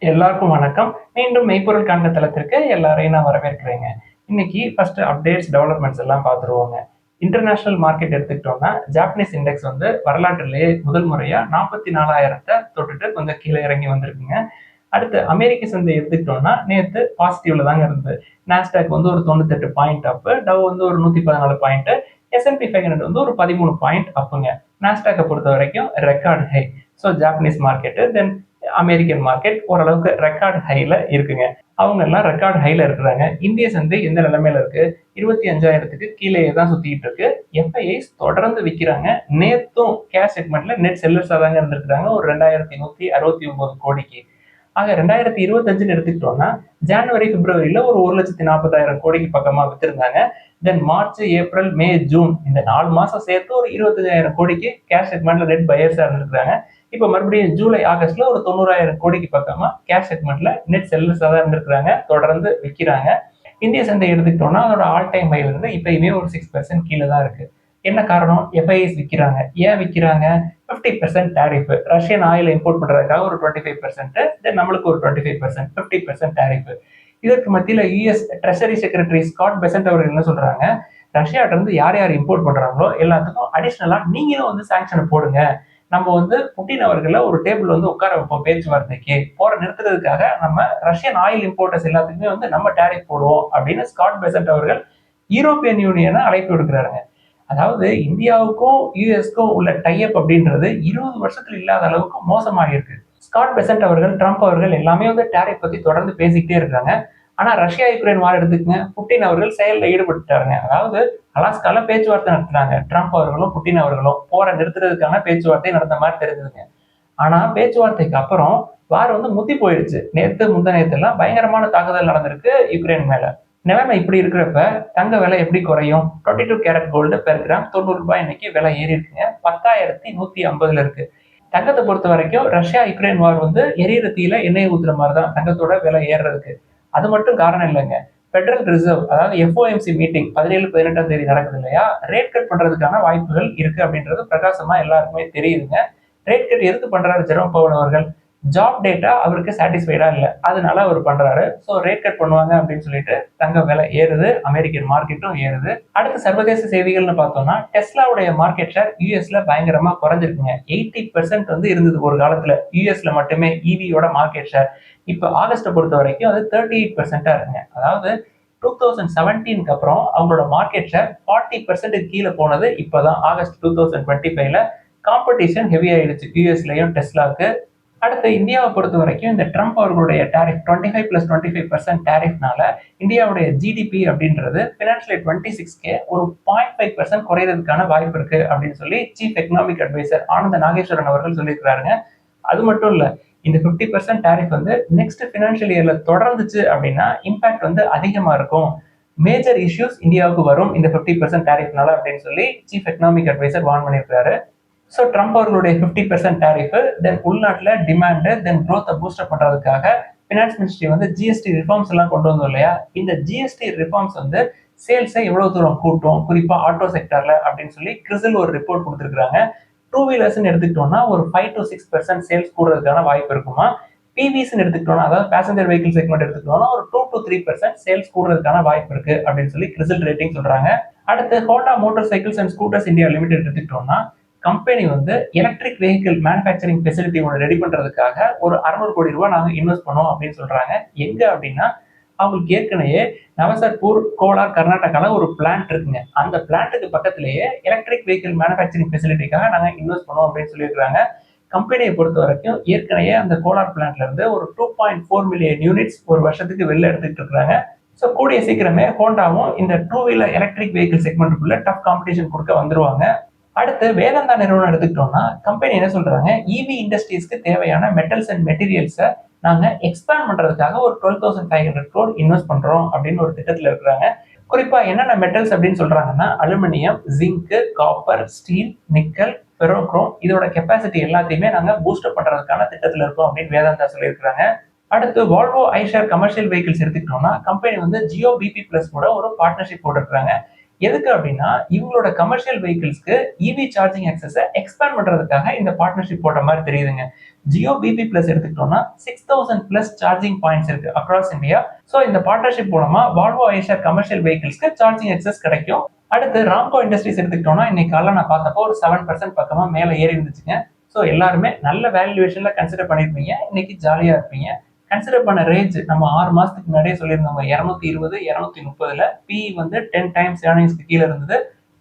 எல்லாருக்கும் வணக்கம். மீண்டும் மெய்ப்பொருள் காண்க தளத்திற்கு எல்லாரையும் நான் வரவேற்கிறேங்க. இன்னைக்கு ஃபர்ஸ்ட் அப்டேட்ஸ், டெவலப்மெண்ட்ஸ் எல்லாம் பார்த்துருவோங்க. இன்டர்நேஷனல் மார்க்கெட் எடுத்துக்கிட்டோம்னா, ஜாப்பனீஸ் இண்டெக்ஸ் வந்து வரலாற்றிலேயே முதல் முறையா 44,000 தொட்டுட்டு கொஞ்சம் கீழே இறங்கி வந்திருக்குங்க. அடுத்து அமெரிக்க சந்தை எடுத்துக்கிட்டோம்னா, நேத்து பாசிட்டிவ்ல தாங்க இருந்தது. நாஸ்டாக் வந்து ஒரு 98 பாயிண்ட் அப், டவ் வந்து ஒரு 114 பாயிண்ட், S&P 500 வந்து ஒரு 13 பாயிண்ட் அப்புங்க. நாஸ்டாக்கை பொறுத்த வரைக்கும் record high. So Japanese market, then American market ஓரளவுக்கு ரெக்கார்ட் ஹைல இருக்குங்க. அவங்க எல்லாம் ரெக்கார்ட் ஹைல இருக்கிறாங்க. இந்திய சந்தை எந்த நிலைமையில இருக்கு? 25,000க்கு கீழேயே தான் சுத்திட்டு இருக்கு. எஃப்ஐஐஸ் தொடர்ந்து விற்கிறாங்க. நேத்தும் கேஷ் செக்மெண்ட்ல நெட் செல்லர்ஸா தாங்க இருந்திருக்காங்க ஒரு 2,169 கோடிக்கு. ஆக 2025 எடுத்துக்கிட்டோம்னா, ஜனவரி பிப்ரவரியில ஒரு 1,40,000 கோடிக்கு பக்கமா வித்திருந்தாங்க. தென் மார்ச், ஏப்ரல், மே, ஜூன் இந்த 4 மாசம் சேர்த்து ஒரு 25,000 கோடிக்கு கேஷ் செக்மெண்ட்ல நெட் பையர்ஸா இருந்திருக்காங்க. இப்ப மறுபடியும் ஜூலை, ஆகஸ்ட்ல ஒரு 90,000 கோடிக்கு பக்கமா கேஷ் செக்மெண்ட்ல நெட் செல்லர்ஸா தான் இருந்திருக்காங்க. தொடர்ந்து விற்கிறாங்க. இந்திய சந்தை எடுத்துக்கிட்டோம்னா அதோட ஆல் டைம் ஹைல இருந்து இப்பயுமே ஒரு 6% கீழே தான் இருக்கு. என்ன காரணம்? எஃப்ஐஎஸ் விற்கிறாங்க. ஏன் விற்கிறாங்க? 50% டேரிஃப். ரஷ்யன் ஆயில் இம்போர்ட் பண்றதுக்காக ஒரு 25%, தென் நம்மளுக்கு ஒரு 25%, 50% டேரிஃப். இதற்கு மத்தியில US treasury secretary Scott Besant அவர்கள் என்ன சொல்றாங்க? ரஷ்யாட்ட இருந்து யார் யார் இம்போர்ட் பண்றாங்களோ எல்லாத்துக்கும் அடிஷனலா நீங்களும் வந்து சாங்ஷனை போடுங்க. நம்ம வந்து புட்டின் அவர்களை ஒரு டேபிள் வந்து உட்கார வைப்போம் பேச்சுவார்த்தைக்கு. போற நிறுத்துறதுக்காக நம்ம ரஷ்யன் ஆயில் இம்போர்ட்டர்ஸ் எல்லாத்துக்குமே வந்து நம்ம டேரிஃப் போடுவோம் அப்படின்னு ஸ்காட் பெசன்ட் அவர்கள் யூரோப்பியன் யூனியனை அழைப்பு விடுக்கிறாருங்க. அதாவது இந்தியாவுக்கும் யுஎஸ்க்கும் உள்ள டைப் அப்படின்றது 20 வருஷத்துல இல்லாத அளவுக்கு மோசமாக இருக்கு. ஸ்காட் பெசன்ட் அவர்கள், ட்ரம்ப் அவர்கள் எல்லாமே வந்து டேரிஃப் பத்தி தொடர்ந்து பேசிக்கிட்டே இருக்காங்க. ஆனா ரஷ்யா யுக்ரைன் வார் எடுத்துக்கங்க, புட்டின் அவர்கள் செயல்ல ஈடுபட்டுட்டாருங்க. அதாவது அலாஸ்கால பேச்சுவார்த்தை நடத்துனாங்க. ட்ரம்ப் அவர்களும் புட்டின் அவர்களும் போரை நிறுத்துறதுக்கான பேச்சுவார்த்தை நடந்த மாதிரி தெரிஞ்சதுங்க. ஆனா பேச்சுவார்த்தைக்கு அப்புறம் வார் வந்து முத்தி போயிடுச்சு. நேத்து முந்த நேத்து எல்லாம் பயங்கரமான தாக்குதல் நடந்திருக்கு யுக்ரைன் மேல. நிலைமை இப்படி இருக்கிறப்ப தங்க விலை எப்படி குறையும்? 22 கேரட் கோல்டு பெர் கிராம் 90 ரூபாய் இன்னைக்கு விலை ஏறி இருக்குங்க. 10,150 இருக்கு. தங்கத்தை பொறுத்த வரைக்கும் ரஷ்யா யுக்ரைன் வார் வந்து எரியிற தீயில எண்ணெய் ஊத்துற மாதிரி தான் தங்கத்தோட விலை ஏறுறதுக்கு. அது மட்டும் காரணம் இல்லைங்க. பெடரல் ரிசர்வ் அதாவது எஃப்ஓஎம்சி மீட்டிங் 17, 18ஆம் தேதி நடக்குது இல்லையா? ரேட் கட் பண்றதுக்கான வாய்ப்புகள் இருக்கு அப்படின்றது பிரகாசமா எல்லாருக்குமே தெரியுதுங்க. ரேட் கட் எதுக்கு பண்றாரு ஜெரோம் பவுல் அவர்கள்? ஜாப் டேட்டா அவருக்கு சாட்டிஸ்ஃபைடா இல்லை, அதனால அவர் பண்றாரு. ஸோ ரேட் கட் பண்ணுவாங்க அப்படின்னு சொல்லிட்டு தங்க விலை ஏறுது, அமெரிக்கன் மார்க்கெட்டும் ஏறுது. அடுத்த சர்வதேச செய்திகள்னு பார்த்தோம்னா, டெஸ்லாவுடைய மார்க்கெட் ஷேர் யூஎஸ்ல பயங்கரமா குறைஞ்சிருக்குங்க. 80% வந்து இருந்தது ஒரு காலத்துல யூஎஸ்ல மட்டுமே இவியோட மார்க்கெட் ஷேர். இப்போ ஆகஸ்ட்டை பொறுத்த வரைக்கும் அது 38% இருக்குங்க. அதாவது 2017க்கு அப்புறம் அவங்களோட மார்க்கெட் ஷேர் 40% கீழே போனது இப்பதான் ஆகஸ்ட் 2025ல. காம்படிஷன் ஹெவி ஆயிடுச்சு யூஎஸ்லயும் டெஸ்லாவுக்கு. அடுத்து இந்தியாவை பொறுத்த வரைக்கும் இந்த ட்ரம்ப் அவர்களுடைய டேரிஃப் 25+25% டேரிஃப்னால இந்தியாவுடைய ஜிடிபி அப்படின்றது பினான்சியல் இயர் 26க்கு ஒரு 0.5% குறையிறதுக்கான வாய்ப்பு இருக்கு அப்படின்னு சொல்லி சீஃப் எக்கனாமிக் அட்வைசர் ஆனந்த நாகேஸ்வரன் அவர்கள் சொல்லியிருக்கிறாருங்க. அது மட்டும் இல்ல, இந்த 50% டேரிஃப் வந்து நெக்ஸ்ட் பினான்சியல் இயர்ல தொடர்ந்துச்சு அப்படின்னா இம்பாக்ட் வந்து அதிகமா இருக்கும். மேஜர் இஷ்யூஸ் இந்தியாவுக்கு வரும் இந்த 50% டேரிஃப்னால அப்படின்னு சொல்லி சீஃப் எக்கனாமிக் அட்வைசர் வார்ன் பண்ணியிருக்காரு. ஸோ ட்ரம்ப் அவர்களுடைய 50% டேரிஃப், தென் உள்நாட்டில் டிமாண்டு, தென் க்ரோத்தை பூஸ்டப் பண்றதுக்காக ஃபினான்ஸ் மினிஸ்ட்ரி வந்து ஜிஎஸ்டி ரிஃபார்ம்ஸ் எல்லாம் கொண்டு வந்தோம் இல்லையா? இந்த ஜிஎஸ்டி ரிஃபார்ம்ஸ் வந்து சேல்ஸை எவ்வளவு தூரம் கூட்டும், குறிப்பா ஆட்டோ செக்டர்ல அப்படின்னு சொல்லி கிறிசில் ஒரு ரிப்போர்ட் கொடுத்துருக்காங்க. டூ வீலர்ஸ் எடுத்துக்கிட்டோம்னா ஒரு 5-6% சேல்ஸ் கூடுறதுக்கான வாய்ப்பு இருக்குமா? பிவிஸ் எடுத்துக்கிட்டோம்னா, அதாவது பேசஞ்சர் வெஹிக்கிள் செக்மெண்ட் எடுத்துக்கிட்டோம்னா ஒரு 2-3% சேல்ஸ் கூடுறதுக்கான வாய்ப்பு இருக்கு அப்படின்னு சொல்லி கிறிசில் ரேட்டிங் சொல்றாங்க. அடுத்து Honda motor cycles and scooters India limited எடுத்துக்கிட்டோம்னா, கம்பெனி வந்து எலக்ட்ரிக் வெஹிக்கிள் மேனுஃபேக்சரிங் ஃபெசிலிட்டி ஒன்று ரெடி பண்றதுக்காக ஒரு 600 கோடி ரூபாய் நாங்க இன்வெஸ்ட் பண்ணோம் அப்படின்னு சொல்றாங்க. எங்க அப்படின்னா, அவங்களுக்கு ஏற்கனவே நவசர்பூர், கோலார், கர்நாடகால ஒரு பிளான்ட் இருக்குங்க. அந்த பிளான்ட்டுக்கு பக்கத்திலேயே எலக்ட்ரிக் வெஹிக்கிள் மேனுஃபேக்சரிங் ஃபெசிலிட்டிக்காக நாங்க இன்வெஸ்ட் பண்ணோம் அப்படின்னு சொல்லியிருக்காங்க. கம்பெனியை பொறுத்த வரைக்கும் ஏற்கனவே அந்த கோலார் பிளான்ட்ல இருந்து ஒரு 2.4 மில்லியன் யூனிட்ஸ் ஒரு வருஷத்துக்கு வெளில எடுத்துட்டு இருக்காங்க. ஸோ கூடிய சீக்கிரமே ஹோண்டாவும் இந்த டூ வீலர் எலக்ட்ரிக் வெஹிக்கிள் செக்மெண்ட்டுக்குள்ள டஃப் காம்படிஷன் கொடுக்க வந்துருவாங்க. அடுத்து வேதாந்தா நிறுவனம் எடுத்துக்கிட்டோம்னா, கம்பெனி என்ன சொல்றாங்க? இவி இண்டஸ்ட்ரீஸ்க்கு தேவையான மெட்டல்ஸ் அண்ட் மெட்டீரியல்ஸை நாங்க எக்ஸ்பேண்ட் பண்றதுக்காக ஒரு 12,500 crore இன்வெஸ்ட் பண்றோம் அப்படின்னு ஒரு திட்டத்துல இருக்கிறாங்க. குறிப்பா என்னென்ன மெட்டல்ஸ் அப்படின்னு சொல்றாங்கன்னா, aluminium, zinc, copper, steel, nickel, ferrochrome இதோட கெப்பாசிட்டி எல்லாத்தையுமே நாங்க பூஸ்டப் பண்றதுக்கான திட்டத்துல இருக்கோம் அப்படின்னு வேதாந்தா சொல்லியிருக்காங்க. அடுத்து வால்வோ ஐஷர் கமர்ஷியல் வெஹிக்கிள்ஸ் எடுத்துக்கிட்டோம்னா, கம்பெனி வந்து ஜியோ பிபி பிளஸ் கூட ஒரு பார்ட்னர்ஷிப் போட்டிருக்காங்க. எதுக்கு அப்படின்னா இவங்களோட கமர்ஷியல் வெஹிக்கிள்ஸ்க்கு இவி சார்ஜிங் ஆக்சஸை எக்ஸ்பேண்ட் பண்றதுக்காக இந்த பார்ட்னர்ஷிப் போட்ட மாதிரி தெரியுதுங்க. ஜியோ பிபி பிளஸ் எடுத்துக்கிட்டோம்னா 6000 பிளஸ் சார்ஜிங் பாயிண்ட்ஸ் இருக்கு அக்ராஸ் இந்தியா. ஸோ இந்த பார்ட்னர்ஷிப் மூலமா வால்வோ ஐஷர் கமர்ஷியல் வெஹிக்கிள்ஸ்க்கு சார்ஜிங் ஆக்சஸ் கிடைக்கும். அடுத்து ராம்கோ இண்டஸ்ட்ரீஸ் எடுத்துக்கிட்டோம்னா இன்னைக்கு காலைல நான் பார்த்தப்போ ஒரு 7% பக்கமா மேல ஏறி இருந்துச்சுங்க. ஸோ எல்லாருமே நல்ல வேல்யூவேஷன்ல கன்சிடர் பண்ணிருப்பீங்க, இன்னைக்கு ஜாலியா இருப்பீங்க. கன்சிடர் பண்ண ரேஞ்ச் நம்ம 6 மாசத்துக்கு முன்னாடியே சொல்லியிருந்தோங்க. 220 230ல பி வந்து 10 டைம்ஸ் ஏர்னிங்ஸ்க்கு கீழே இருந்தது,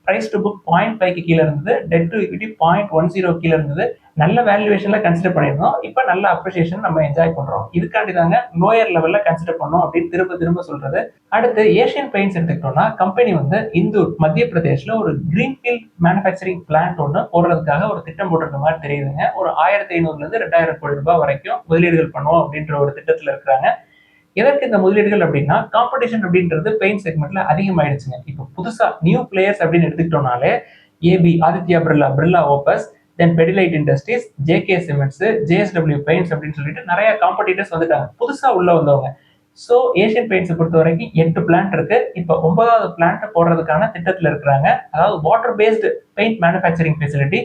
பிரைஸ் டு புக் 0.5க்கு கீழே இருந்தது, டெட் டு ஈக்விட்டி 0.10 கீழே இருந்தது. நல்ல வேல்யூவேஷன்ல கன்சிடர் பண்ணியிருந்தோம். இப்போ நல்ல அப்ரிசியேஷன் நம்ம என்ஜாய் பண்றோம். இதுக்காண்டி தாங்க லோயர் லெவல்ல கன்சிடர் பண்ணோம் அப்படின்னு திரும்ப திரும்ப சொல்றது. அடுத்து ஏஷியன் பெயிண்ட்ஸ் எடுத்துக்கிட்டோம்னா கம்பெனி வந்து இந்தூர் மத்திய பிரதேஷ்ல ஒரு கிரீன்ஃபீல்ட் மேனுஃபேக்சரிங் பிளான்ட் ஒன்று போடுறதுக்காக ஒரு திட்டம் போட்டிருக்க மாதிரி தெரியுதுங்க. ஒரு 1500ல இருந்து 2000 கோடி ரூபாய் வரைக்கும் முதலீடுகள் பண்ணுவோம் அப்படின்ற ஒரு திட்டத்துல இருக்கிறாங்க. எதற்கு இந்த முதலீடுகள் அப்படின்னா காம்படிஷன் அப்படின்றது பெயிண்ட் செக்மெண்ட்ல அதிகமாயிடுச்சுங்க. இப்போ புதுசா நியூ பிளேயர்ஸ் அப்படின்னு எடுத்துக்கிட்டோம்னாலே AB Aditya Birla, Birla Opus, then Pidilite industries, JK cements, JSW paints அப்படின்னு சொல்லிட்டு நிறைய காம்படிட்டர்ஸ் வந்துட்டாங்க புதுசா உள்ள வந்தவங்க. ஸோ ஏஷியன் பெயிண்ட்ஸை பொறுத்த வரைக்கும் 8 பிளான்ட் இருக்கு. இப்போ 9வது பிளான்ட் போடுறதுக்கான திட்டத்தில் இருக்கிறாங்க. அதாவது water based paint manufacturing facility.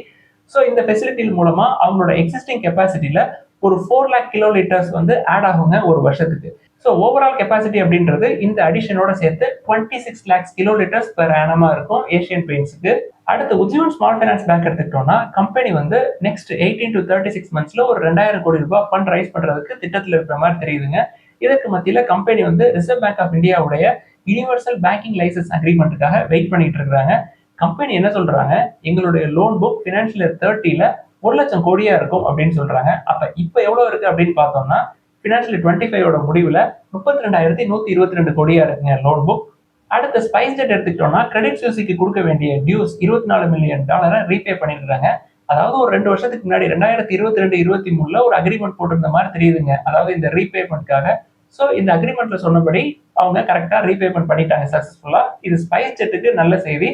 So இந்த ஃபெசிலிட்டி மூலமா அவங்களோட எக்ஸிஸ்டிங் கெப்பாசிட்டியில ஒரு 4 lakh கிலோலிட்டர்ஸ் வந்து ஆட் ஆகுங்க ஒரு வருஷத்துக்கு. ஸோ ஓவரால் கெப்பாசிட்டி அப்படின்றது இந்த அடிஷனோட சேர்த்து 26 lakhs கிலோலிட்டர்ஸ் பெர் ஆனமா இருக்கும் ஏஷியன் பெயிண்ட்ஸுக்கு. அடுத்து உஜ்ஜீவன் ஸ்மால் ஃபைனான்ஸ் பேங்க் எடுத்துக்கிட்டோம்னா கம்பெனி வந்து நெக்ஸ்ட் 18 to 36 monthsல ஒரு 2000 கோடி ரூபாய் ஃபண்ட் ரைஸ் பண்றதுக்கு திட்டத்தில் இருக்கிற மாதிரி தெரியுதுங்க. இதற்கு மத்தியில கம்பெனி வந்து ரிசர்வ் பேங்க் ஆஃப் இந்தியாவுடைய யூனிவர்சல் பேங்கிங் லைசன்ஸ் அக்ரிமெண்ட்டுக்காக வெயிட் பண்ணிட்டு இருக்காங்க. கம்பெனி என்ன சொல்றாங்க, எங்களுடைய லோன் புக் ஃபினான்ஷியல் இயர் 30ல 1 லட்சம் கோடியா இருக்கும் அப்படின்னு சொல்றாங்க. அப்ப இப்ப எவ்வளவு இருக்கு அப்படின்னு பார்த்தோம்னா ஃபினான்ஷியல் 25ஓட முடிவுல 32,122 கோடியா இருக்குங்க லோன் புக். அடுத்த ஸ்பைஸ் ஜெட் எடுத்துக்கிட்டோம்னா கிரெடிட் சுவிஸுக்கு கொடுக்க வேண்டிய டியூஸ் $24 மில்லியன் ரீபே பண்ணிருக்காங்க. அதாவது ஒரு 2 வருஷத்துக்கு முன்னாடி 2022-23ல ஒரு அக்ரிமெண்ட் போட்டிருந்த மாதிரி தெரியுதுங்க, அதாவது இந்த ரீபேமெண்ட்காக. ஸோ இந்த அக்ரிமெண்ட்ல சொன்னபடி அவங்க கரெக்டா ரீபேமெண்ட் பண்ணிட்டாங்க சக்சஸ்ஃபுல்லா. இது ஸ்பைஸ் ஜெட்டுக்கு நல்ல செய்தி.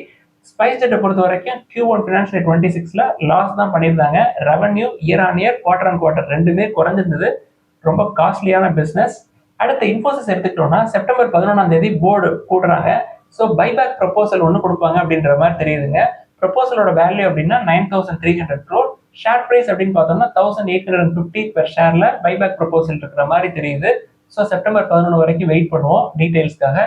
ஸ்பைஸ் ஜெட்டை பொறுத்த வரைக்கும் Q1 ஃபினான்ஷியல் 26ல லாஸ் தான் பண்ணியிருந்தாங்க. Revenue year on year, quarter on quarter ரெண்டுமே குறைஞ்சிருந்தது. ரொம்ப காஸ்ட்லியான பிசினஸ். அடுத்த இன்ஃபோசிஸ் எடுத்துக்கிட்டோம்னா செப்டம்பர் 11ஆம் தேதி போர்டு கூடுறாங்க. ஸோ பைபேக் ப்ரொபோசல் ஒன்று கொடுப்பாங்க அப்படின்ற மாதிரி தெரியுதுங்க. ப்ரொபோசலோட வேல்யூ அப்படின்னா 9,300 crore. ஷேர் பிரைஸ் அப்படின்னு பார்த்தோம்னா 1,850 பெர் ஷேர்ல பைபேக் ப்ரொபோசல் இருக்கிற மாதிரி தெரியுது. ஸோ செப்டம்பர் 11 வரைக்கும் வெயிட் பண்ணுவோம் டீடைல்ஸ்க்காக.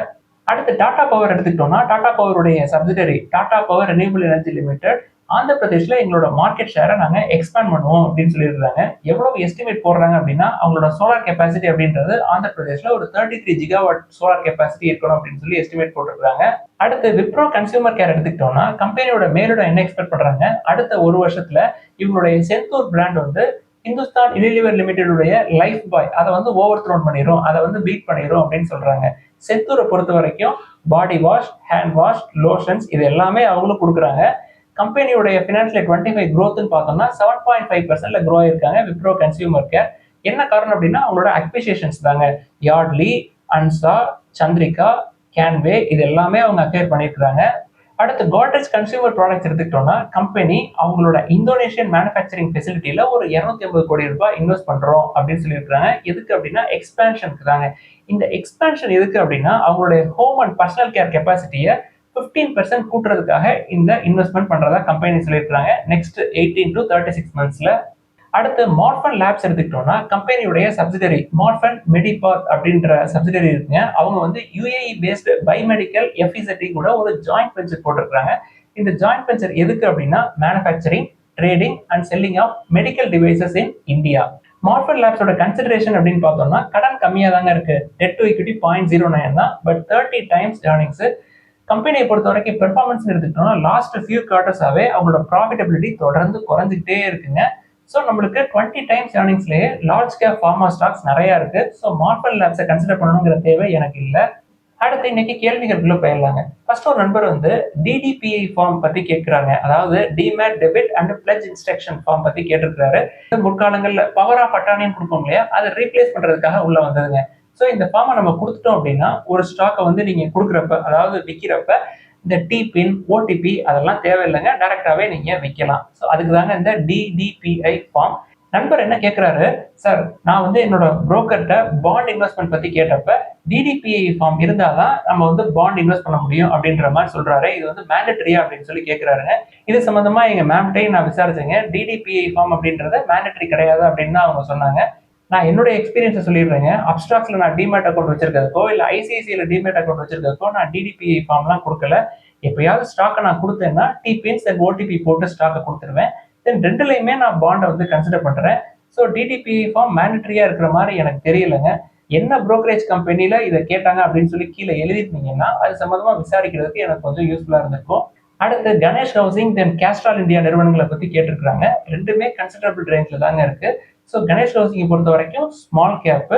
அடுத்து டாடா பவர் எடுத்துக்கிட்டோம்னா டாடா பவருடைய subsidiary Tata power renewable energy limited Andhra பிரதேஷ்ல எங்களோட மார்க்கெட் ஷேரை நாங்க எக்ஸ்பேண்ட் பண்ணுவோம் அப்படின்னு சொல்லியிருக்காங்க. எவ்வளவு எஸ்டிமேட் போடுறாங்க அப்படின்னா அவங்களோட சோலார் கெப்பாசிட்டி அப்படின்றது ஆந்திர பிரதேஷ்ல ஒரு 33 ஜிகாவாட் சோலார் கெப்பாசிட்டி இருக்கணும் அப்படின்னு சொல்லி எஸ்டிமேட் போட்டிருக்காங்க. அடுத்து விப்ரோ கன்சியூமர் கேர் எடுத்துக்கிட்டோம்னா கம்பெனியோட மேலோட என்ன எக்ஸ்பெக்ட் பண்றாங்க, அடுத்த ஒரு வருஷத்துல இவங்களுடைய செந்தூர் பிராண்ட் வந்து இந்துஸ்தான் யூனிலிவர் லிமிடெடுடைய லைஃப் பாய் அதை வந்து ஓவர் த்ரோன் பண்ணிடும், அதை வந்து பீட் பண்ணிடும் அப்படின்னு சொல்றாங்க. செந்தூரை பொறுத்த வரைக்கும் body wash, hand wash, lotions இது எல்லாமே அவங்களும் கொடுக்குறாங்க. கம்பெனியோடைய ஃபினான்ஷியல் 25 growthன்னு பார்த்தோம்னா 7.5%ல க்ரோ ஆயிருக்காங்க விப்ரோ கன்சியூமர் கேர். என்ன காரணம் அப்படின்னா அவங்களோட அக்விசிஷன்ஸ் தாங்க. யார்ட்லி, அன்சா, சந்திரிகா, கேன்வே இது எல்லாமே அவங்க அக்வயர் பண்ணியிருக்காங்க. அடுத்து கோட்ரேஜ் கன்சியூமர் ப்ராடக்ட்ஸ் எடுத்துக்கிட்டோம்னா கம்பெனி அவங்களோட இந்தோனேஷியன் மேனுஃபேக்சரிங் ஃபெசிலிட்டியில ஒரு 250 கோடி ரூபாய் இன்வெஸ்ட் பண்றோம் அப்படின்னு சொல்லியிருக்காங்க. எதுக்கு அப்படின்னா எக்ஸ்பேன்ஷனுக்கு தாங்க. இந்த எக்ஸ்பேன்ஷன் எதுக்கு அப்படின்னா அவங்களுடைய ஹோம் அண்ட் பர்சனல் கேர் கெப்பாசிட்டியை 15% கூட்டுறதுக்காக இந்த இன்வெஸ்ட்மெண்ட் பண்றதா கம்பெனி சொல்லியிருக்காங்க நெக்ஸ்ட் 18 to 36 monthsல. அடுத்து மார்ஃபன் லேப்ஸ் எடுத்துக்கிட்டோம்னா கம்பெனியுடைய சப்சிடரி மார்ஃபன் மெடிபாத் அப்படின்ற சப்சிடரி இருக்குங்க. அவங்க வந்து UAE பேஸ்டு பயோமெடிக்கல் FEZT கூட ஒரு ஜாயிண்ட் வெஞ்சர் போட்டிருக்காங்க. இந்த ஜாயிண்ட் வெஞ்சர் எதுக்கு அப்படின்னா manufacturing, trading and selling of medical devices in India. Morepen லேப்ஸோட கன்சிடரேஷன் அப்படின்னு பார்த்தோம்னா கடன் கம்மியாக தாங்க இருக்கு. டெட் டு ஈக்விட்டி 0.09 தான், பட் 30 times ஏர்னிங்ஸ். கம்பெனியை பொறுத்த வரைக்கும் பெர்ஃபார்மன்ஸ் எடுத்துக்கிட்டோம்னா லாஸ்ட் ஃபியூ குவார்டர்ஸாவே அவங்களோட ப்ராஃபிட்டபிலிட்டி தொடர்ந்து குறைஞ்சிக்கிட்டே இருக்குங்க. ஸோ நம்மளுக்கு 20 times ஏர்னிங்ஸ்லேயே லார்ஜ் கேப் ஃபார்மா ஸ்டாக்ஸ் நிறைய இருக்கு. ஸோ மார்ஃபன் லேப்ஸை கன்சிடர் பண்ணணுங்கிற தேவை எனக்கு இல்லை. அடுத்து இன்னைக்கு கேள்விகளுக்குள்ள போயிடலாங்க. ஃபர்ஸ்ட் ஒரு நண்பர் வந்து DDPI ஃபார்ம் பத்தி கேட்கிறாங்க, அதாவது demat debit and pledge instruction form பத்தி கேட்டிருக்காரு. முற்காலங்கள்ல பவர் ஆஃப் அட்டார்னின்னு கொடுப்போம் இல்லையா, அதை ரீப்ளேஸ் பண்றதுக்காக உள்ள வந்ததுங்க. ஸோ இந்த ஃபார்மை நம்ம கொடுத்துட்டோம் அப்படின்னா ஒரு ஸ்டாக்கை வந்து நீங்க கொடுக்குறப்ப, அதாவது விற்கிறப்ப இந்த டிபின், ஓடிபி அதெல்லாம் தேவையில்லைங்க, டைரக்டாவே நீங்க விற்கலாம். ஸோ அதுக்கு தாங்க இந்த DDPI ஃபார்ம். நண்பர் என்ன கேட்கிறாரு, சார் நான் வந்து என்னோட புரோக்கர்கிட்ட பாண்ட் இன்வெஸ்ட்மெண்ட் பத்தி கேட்டப்ப டிடிபிஐ ஃபார்ம் இருந்தாதான் நம்ம வந்து பாண்ட் இன்வெஸ்ட் பண்ண முடியும் அப்படின்ற மாதிரி சொல்றாரு. இது வந்து மேண்டட்டரியா அப்படின்னு சொல்லி கேட்கிறாருங்க. இது சம்பந்தமா எங்க மேம்கிட்டையும் நான் விசாரிச்சேங்க. டிடிபிஐ ஃபார்ம் அப்படின்றது மேண்டட்டரி கிடையாது அப்படின்னு தான் அவங்க சொன்னாங்க. நான் என்னுடைய எக்ஸ்பீரியன்ஸை சொல்லிடுறேங்க. அப்ஸ்டாக்ஸ்ல நான் டிமேட் அக்கௌண்ட் வச்சிருக்கிறதுக்கோ இல்லை ஐசிஐசிஐல டிமேட் அக்கௌண்ட் வச்சிருக்கிறதுக்கோ நான் டிடிபிஐ ஃபார்ம்லாம் கொடுக்கல. எப்பயாவது ஸ்டாக்கை நான் கொடுத்தேன்னா டிபின்ஸ் அண்ட் ஓடிபி போட்டு ஸ்டாக்கை கொடுத்துருவேன். தென் ரெண்டுலையுமே நான் பாண்டை வந்து கன்சிடர் பண்றேன். ஸோ டிடிபிஐ ஃபார்ம் மேண்டட்டரியா இருக்கிற மாதிரி எனக்கு தெரியலைங்க. என்ன புரோக்கரேஜ் கம்பெனில இதை கேட்டாங்க அப்படின்னு சொல்லி கீழே எழுதிருந்தீங்கன்னா அது சம்பந்தமா விசாரிக்கிறதுக்கு எனக்கு கொஞ்சம் யூஸ்ஃபுல்லா இருந்திருக்கும். அடுத்து கணேஷ் ஹவுசிங் தென் கேஸ்ட்ரால் இந்தியா நிறுவனங்களை பத்தி கேட்டிருக்காங்க. ரெண்டுமே கன்சிடரபிள் ரேஞ்சில் தாங்க இருக்கு. ஸோ கணேஷ் ஹவுசிங்கை பொறுத்த வரைக்கும் ஸ்மால் கேப்பு,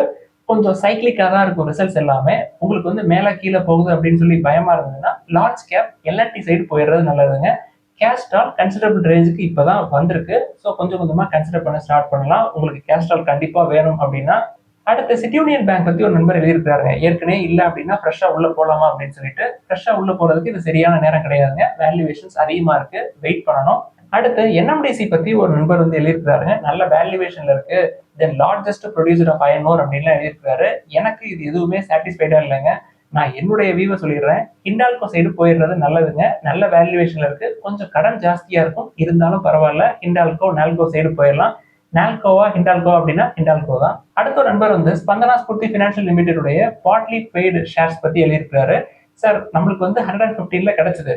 கொஞ்சம் சைக்கிளிக்காக தான் இருக்கும் ரிசல்ட்ஸ் எல்லாமே. உங்களுக்கு வந்து மேலே கீழே போகுது அப்படின்னு சொல்லி பயமா இருந்ததுன்னா லார்ஜ் கேப் எல்என்டி சைடு போயிடுறது நல்லதுங்க. கேஸ்ட்ரால் கன்சிடரபிள் ரேஞ்சுக்கு இப்போதான் வந்திருக்கு. ஸோ கொஞ்சம் கொஞ்சமாக கன்சிடர் பண்ண ஸ்டார்ட் பண்ணலாம் உங்களுக்கு கேஸ்ட்ரால் கண்டிப்பாக வேணும் அப்படின்னா. அடுத்து சிட்டி யூனியன் பேங்க் பத்தி ஒரு நண்பர் எழுதியிருக்காருங்க. ஏற்கனவே இல்லை அப்படின்னா ஃப்ரெஷ்ஷா உள்ள போலாமா அப்படின்னு சொல்லிட்டு. ஃப்ரெஷ்ஷா உள்ள போறதுக்கு இது சரியான நேரம் கிடையாதுங்க. வேல்யூவேஷன்ஸ் அதிகமா இருக்கு, வெயிட் பண்ணணும். அடுத்து என்எம்டிசி பத்தி ஒரு நண்பர் வந்து எழுதியிருக்காருங்க. நல்ல வேல்யூவேஷன்ல இருக்கு, then largest producer of iron ore அப்படின்லாம் எழுதியிருக்காரு. எனக்கு இது எதுவுமே சாட்டிஸ்ஃபைடா இல்லைங்க. நான் என்னுடைய வியூவை சொல்லிடுறேன். ஹிண்டால்கோ சைடு போயிடுறது நல்லதுங்க. நல்ல வேல்யூவேஷன்ல இருக்கு, கொஞ்சம் கடன் ஜாஸ்தியா இருக்கும், இருந்தாலும் பரவாயில்ல. ஹிண்டால்கோ நால்கோ சைடு போயிடலாம். நால்கோவா ஹிண்டால்கோ அப்படின்னா ஹிண்டால்கோ தான். அடுத்த ஒரு நண்பர் வந்து ஸ்பந்தனா ஸ்பூர்த்தி ஃபினான்ஷியல் லிமிடெடுடைய பார்ட்லி பெய்டு ஷேர்ஸ் பத்தி எழுதியிருக்காரு. சார் நம்மளுக்கு வந்து 115ல கிடைச்சது,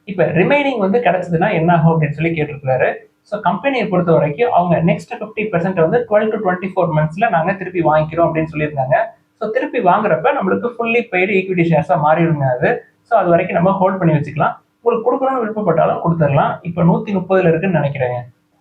இப்ப ரிமைனிங் வந்து கிடைச்சதுன்னா என்ன ஆகும் அப்படின்னு சொல்லி கேட்டிருக்காரு. ஸோ கம்பெனியை பொறுத்த வரைக்கும் அவங்க நெக்ஸ்ட் 50% வந்து 12 to 24 monthsல நாங்க திருப்பி வாங்கிக்கிறோம் அப்படின்னு சொல்லியிருந்தாங்க. ஸோ திருப்பி வாங்குறப்ப நம்மளுக்கு ஃபுல்லி பெய்டு ஈக்விட்டி ஷேர்ஸா மாறிடுங்க அது. ஸோ அது வரைக்கும் நம்ம ஹோல்ட் பண்ணி வச்சுக்கலாம். உங்களுக்கு கொடுக்கணும்னு விருப்பப்பட்டாலும் கொடுத்துடலாம். இப்போ 130ல இருக்குன்னு நினைக்கிறேங்க.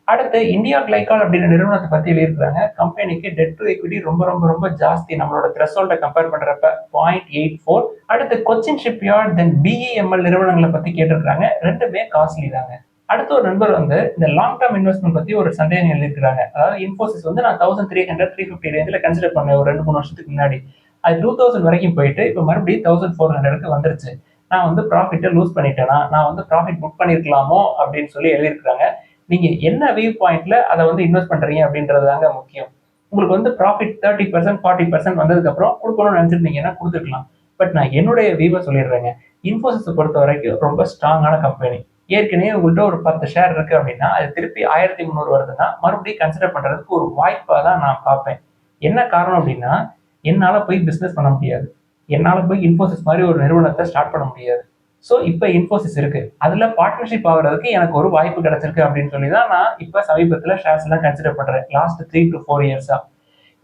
அடுத்து இந்தியா கிளைகால் அப்படின்ற நிறுவனத்தை பத்தி எழுதியிருக்காங்க. கம்பெனிக்கு டெட் டு எக்விட்டி ரொம்ப ரொம்ப ரொம்ப ஜாஸ்தி, நம்மளோட த்ரெஷோல்ட கம்பேர் பண்றப்ப 0.84. அடுத்து கொச்சின் ஷிப்யார்ட் தென் பிஇஎம்எல் நிறுவனங்களை பத்தி கேட்டிருக்காங்க. ரெண்டுமே காஸ்ட்லி தாங்க. அடுத்த ஒரு நண்பர் வந்து இந்த லாங் டேர்ம் இன்வெஸ்ட்மெண்ட் பத்தி ஒரு சந்தேகம் எழுதியிருக்காங்க. அதாவது இன்ஃபோசிஸ் வந்து நான் 1300 350 ரேஞ்சில் கன்சிடர் பண்ணேன் ஒரு 2-3 வருஷத்துக்கு முன்னாடி. அது 2000 வரைக்கும் போயிட்டு இப்போ மறுபடியும் 1400க்கு வந்துருச்சு. நான் வந்து ப்ராஃபிட்டை லூஸ் பண்ணிட்டேனா, நான் வந்து ப்ராஃபிட் புக் பண்ணிருக்கலாமோ அப்படின்னு சொல்லி எழுதியிருக்காங்க. நீங்க என்ன வியூ பாயிண்ட்ல அதை வந்து இன்வெஸ்ட் பண்றீங்க அப்படின்றது தாங்க முக்கியம். உங்களுக்கு வந்து ப்ராஃபிட் 30% 40% வந்ததுக்கு அப்புறம் கொடுக்கணும்னு நினைச்சிருந்தீங்கன்னா கொடுத்துக்கலாம். பட் நான் என்னுடைய வியூவை சொல்லிடுறேங்க. இன்ஃபோசிஸை பொறுத்த வரைக்கும் ரொம்ப ஸ்ட்ராங்கான கம்பெனி. ஏற்கனவே உங்கள்கிட்ட ஒரு 10 ஷேர் இருக்கு அப்படின்னா அது திருப்பி 1300 வருதுன்னா மறுபடியும் கன்சிடர் பண்றதுக்கு ஒரு வாய்ப்பாக தான் நான் பார்ப்பேன். என்ன காரணம் அப்படின்னா என்னால போய் பிசினஸ் பண்ண முடியாது, என்னால போய் இன்ஃபோசிஸ் மாதிரி ஒரு நிறுவனத்தை ஸ்டார்ட் பண்ண முடியாது. ஸோ இப்போ இன்ஃபோசிஸ் இருக்கு, அதுல பார்ட்னர்ஷிப் ஆகுறதுக்கு எனக்கு ஒரு வாய்ப்பு கிடைச்சிருக்கு அப்படின்னு சொல்லி தான் நான் இப்போ சமீபத்தில் ஷேர்ஸ் எல்லாம் கன்சிடர் பண்றேன் லாஸ்ட் 3 to 4 இயர்ஸா.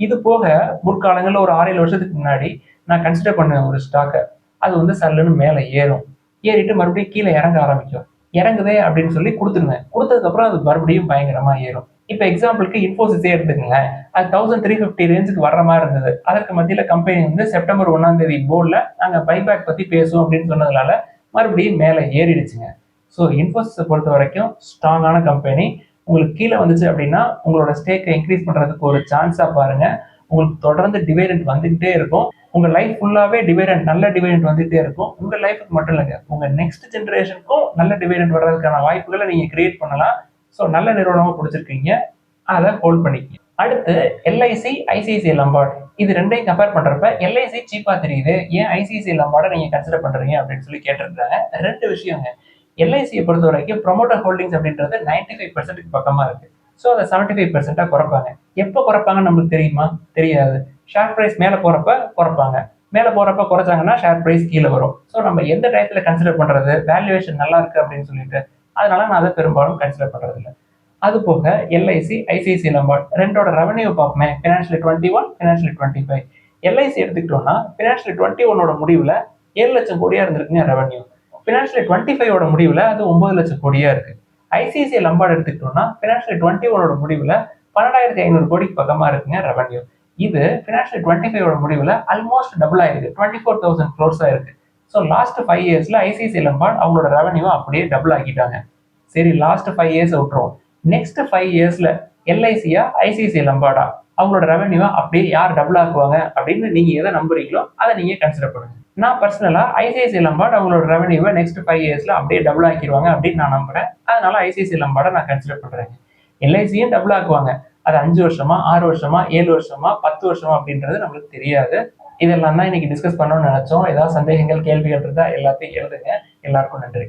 இது போக முற்காலங்களில் ஒரு 6-7 வருஷத்துக்கு முன்னாடி நான் கன்சிடர் பண்ண ஒரு ஸ்டாக்கை அது வந்து சல்லுன்னு மேலே ஏறும், ஏறிட்டு மறுபடியும் கீழே இறங்க ஆரம்பிக்கும். இறங்குதே அப்படின்னு சொல்லி கொடுத்துருவேன். கொடுத்ததுக்கு அப்புறம் அது மறுபடியும் பயங்கரமா ஏறும். இப்போ எக்ஸாம்பிளுக்கு இன்ஃபோசிஸே எடுத்துக்கங்களேன். அது 1350 ரேஞ்சுக்கு வர்ற மாதிரி இருந்தது. அதற்கு மத்தியில கம்பெனி வந்து செப்டம்பர் 1 போர்டில் நாங்கள் பைபேக் பத்தி பேசுவோம் அப்படின்னு சொன்னதுனால மறுபடியும் மேலே ஏறிடுச்சுங்க. ஸோ இன்ஃபோசிஸை பொறுத்த வரைக்கும் ஸ்ட்ராங்கான கம்பெனி. உங்களுக்கு கீழே வந்துச்சு அப்படின்னா உங்களோட ஸ்டேக்கை இன்க்ரீஸ் பண்றதுக்கு ஒரு சான்ஸா பாருங்க. உங்களுக்கு தொடர்ந்து டிவிடெண்ட் வந்துகிட்டே இருக்கும். உங்க லைஃப் ஃபுல்லாவே டிவிடெண்ட், நல்ல டிவிடெண்ட் வந்துகிட்டே இருக்கும். உங்க லைஃபுக்கு மட்டும் இல்லைங்க, உங்க நெக்ஸ்ட் ஜென்ரேஷனுக்கும் நல்ல டிவிடெண்ட் வர்றதுக்கான வாய்ப்புகளை நீங்க கிரியேட் பண்ணலாம். ஸோ நல்ல நிறுவனமா பிடிச்சிருக்கீங்க, அதை ஹோல்ட் பண்ணிக்கங்க. அடுத்து எல்ஐசி ஐசிஐசிஐ லம்பார்ட், இது ரெண்டையும் கம்பேர் பண்றப்ப எல்ஐசி சீப்பா தெரியுது, ஏன் ஐசிஐசிஐ லம்பார்டை நீங்க கன்சிடர் பண்றீங்க அப்படின்னு சொல்லி கேட்டிருக்காங்க. ரெண்டு விஷயங்க. எல்ஐசியை பொறுத்த வரைக்கும் ப்ரொமோட்டர் ஹோல்டிங்ஸ் அப்படின்றது 95% பக்கமா இருக்கு. ஸோ அதை 75% குறைப்பாங்க. எப்போ குறைப்பாங்கன்னு நம்மளுக்கு தெரியுமா? தெரியாது. ஷேர் பிரைஸ் மேலே போறப்ப குறைப்பாங்க, மேலே போறப்ப குறைச்சாங்கன்னா ஷேர் பிரைஸ் கீழே வரும். ஸோ நம்ம எந்த டயத்துல கன்சிடர் பண்றது, வேல்யூவேஷன் நல்லா இருக்கு அப்படின்னு சொல்லிட்டு, அதனால நான் அதை பெரும்பாலும் கன்சிடர் பண்றது இல்லை. அது போக எல்ஐசி ஐசிஐசிஐ லம்பார்ட் ரெண்டோட ரெவன்யூ பார்ப்போமே, ஃபினான்ஷியல் 21 ஃபினான்ஷியல் 25. எல்ஐசி எடுத்துக்கிட்டோம்னா ஃபினான்ஷியல் 21ஓட முடிவுல 7 லட்சம் கோடியா இருந்திருக்குங்க ரெவன்யூ. ஃபினான்ஷியல் 25ஓட முடிவுல அது 9 லட்சம் கோடியா இருக்கு. ஐசிஐசிஐ லம்பார்ட் எடுத்துக்கிட்டோம்னா ஃபினான்ஷியல் 21ஓட முடிவுல 12,500 கோடிக்கு பக்கமா இருக்குங்க ரெவன்யூ. இது ஃபினான்ஷியல் 25ஓட முடிவுல ஆல்மோஸ்ட் டபுள் ஆயிருக்கு, 24,000 crores இருக்கு. ஸோ லாஸ்ட் 5 இயர்ஸ்ல ஐசிஐசிஐ லம்பார்ட் அவங்களோட ரெவன்யூ அப்படியே டபுள் ஆக்கிட்டாங்க. சரி, லாஸ்ட் 5 இயர்ஸ் விட்டுரும். நெக்ஸ்ட் 5 இயர்ஸ்ல எல்ஐசியா ஐசிஐசிஐ லம்பார்டா அவங்களோட ரெவன்யூவை அப்படியே யார் டபுள் ஆக்குவாங்க அப்படின்னு நீங்க எதை நம்புறீங்களோ அதை நீங்க கன்சிடர் பண்ணுங்க. நான் பர்சனலா ஐசிஐசிஐ லம்பார்ட் அவங்களோட ரெவன்யூவை நெக்ஸ்ட் 5 இயர்ஸ்ல அப்படியே டபுள் ஆக்கிடுவாங்க அப்படின்னு நான் நம்புறேன். அதனால ஐசிஐசிஐ லம்பார்டை நான் கன்சிடர் பண்றேன். எல்ஐசியும் டபுள் ஆக்குவாங்க, அது 5 வருஷமா, 6 வருஷமா, 7 வருஷமா, 10 வருஷமா அப்படின்றது நம்மளுக்கு தெரியாது. இதெல்லாம் தான் இன்னைக்கு டிஸ்கஸ் பண்ணணும்னு நினைச்சோம். ஏதாவது சந்தேகங்கள், கேள்விகள் இருந்தா எல்லாத்தையும் எழுதுங்க. எல்லாருக்கும் நன்றி.